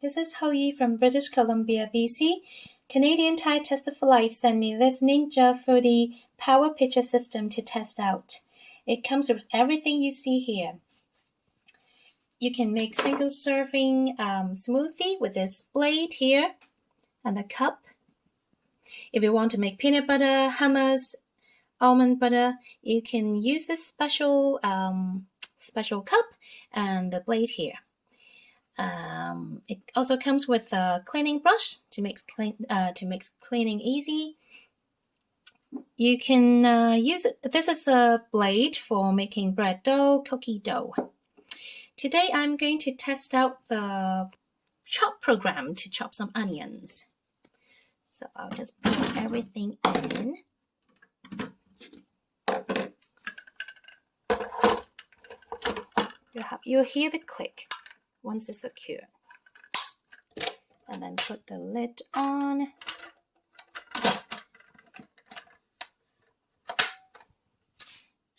This is Hoi from British Columbia, BC. Canadian Thai Tester for Life sent me this Ninja Foodi Power Picture System to test out. It comes with everything you see here. You can make single serving smoothie with this blade here and the cup. If you want to make peanut butter, hummus, almond butter, you can use this special cup and the blade here. It also comes with a cleaning brush to make cleaning easy. You can use it. This is a blade for making bread dough, cookie dough. Today I'm going to test out the chop program to chop some onions. So I'll just put everything in. You'll hear the click once it's secure. And then put the lid on.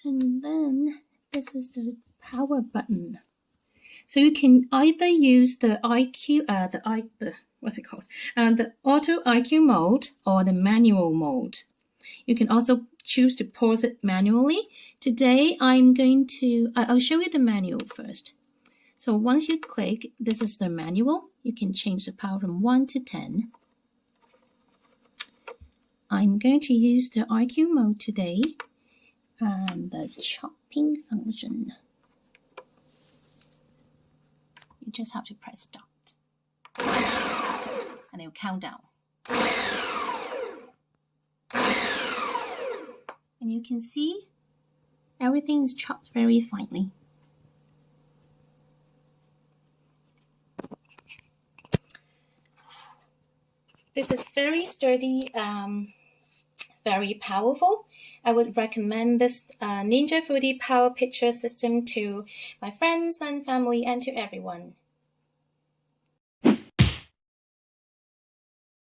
And then this is the power button. So you can either use the the auto IQ mode or the manual mode. You can also choose to pause it manually. Today I'll show you the manual first. So once you click, this is the manual. You can change the power from 1 to 10. I'm going to use the IQ mode today and the chopping function. You just have to press start and it will count down. And you can see everything is chopped very finely. This is very sturdy, very powerful. I would recommend this Ninja Foodi Power Picture System to my friends and family and to everyone.